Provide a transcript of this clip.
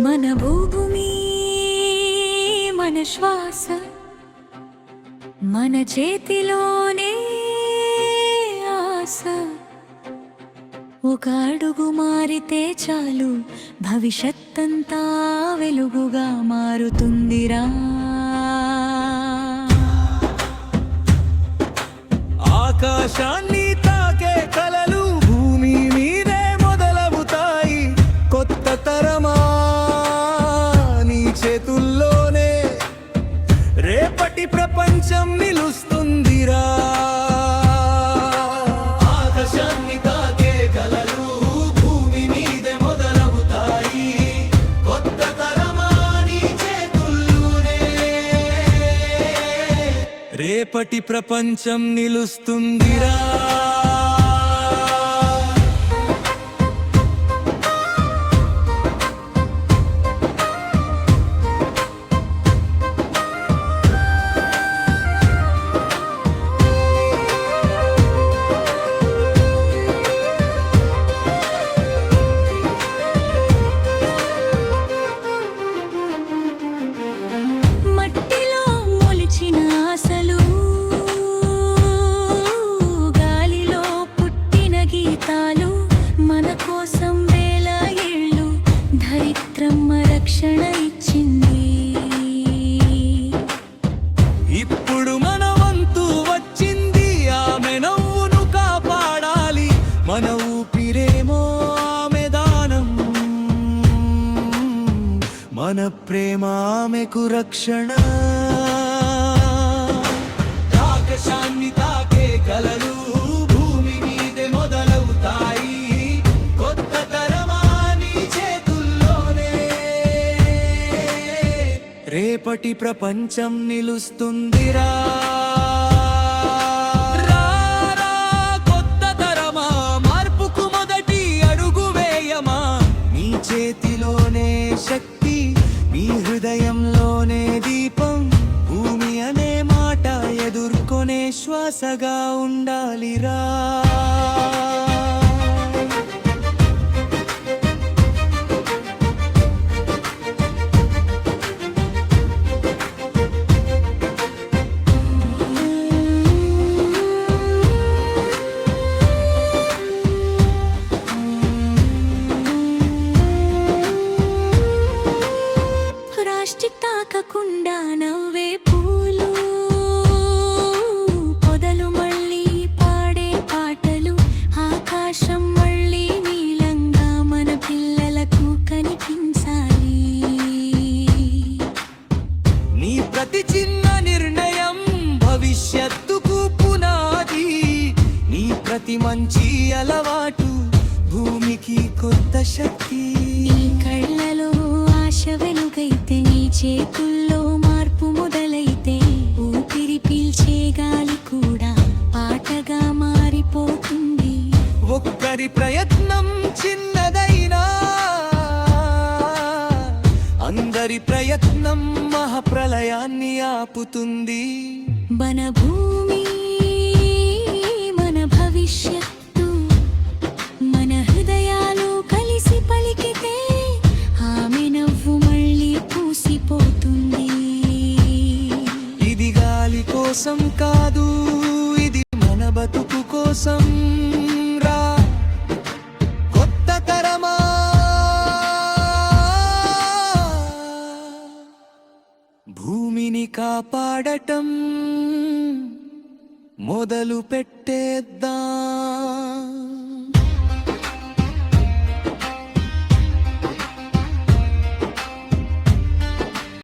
మన భూమి మన శ్వాస మన చేతిలోనే ఆశ ఒక అడుగు మారితే చాలు భవిష్యత్తంతా వెలుగుగా మారుతుందిరా ఆకాశాన్ని తాకే కలలు భూమి మీదే మొదలవుతాయి కొత్త తరమా నీ చేతుల్లోనే రేపటి ప్రపంచం నిలుస్తుందిరా ఆకాశాన్ని తాకే కలలు భూమి మీదే మొదలవుతాయి కొత్త తరమా నీ చేతుల్లోనే రేపటి ప్రపంచం నిలుస్తుందిరా మట్టిలో మొలిచిన ఆశలు గాలిలో పుట్టిన గీతాలు మన కోసం వేల ఏళ్ళు ధరిత్రమ్మ రక్షణ ఇచ్చింది ఇప్పుడు మన వంతు వచ్చింది ఆమె నవ్వును కాపాడాలి మన ఊపిరేమో ఆమె దానం మన ప్రేమ ఆమెకు రక్షణ ఆకాశాన్ని తాకే కలలు భూమి మీదే మొదలవుతాయి కొత్త తరమా నీ చేతుల్లోనే రేపటి ప్రపంచం నిలుస్తుందిరా రారా కొత్త తరమా మార్పుకు మొదటి అడుగు వేయమా నీ చేతిలోనే శక్తి నీ హృదయంలోనే దీపం భూమి అనే మాట ఎదుర్కొనే శ్వాసగా ఉండాలిరా రాష్ట్రి తాకకుండా నవ్వే పూలు పొదలు మళ్ళీ పాడే పాటలు ఆకాశం మళ్ళీ నీలంగా మన పిల్లలకు కనిపించాలి నీ ప్రతి చిన్న నిర్ణయం భవిష్యత్తుకు పునాది నీ ప్రతి మంచి అలవాటు భూమికి కొత్త శక్తి నీ కళ్ళలో ఆశ వెలుగైతే నీ చేతుల్లో మార్పు మొదలైతే ఊపిరి పీల్చే గాలి కూడా పాటగా మారిపోతుంది ఒక్కరి ప్రయత్నం చిన్నదైనా అందరి ప్రయత్నం మహాప్రలయాన్ని ఆపుతుంది మన భూమి మన భవిష్యత్తు మన హృదయాలు కలిసి పలికితే ఆమె నవ్వు మళ్ళీ పూసిపోతుంది ఇది గాలి కోసం కాదు ఇది మన బతుకు కోసం రా కొత్త తరమా భూమిని కాపాడటం మొదలు పెట్టేద్దాం.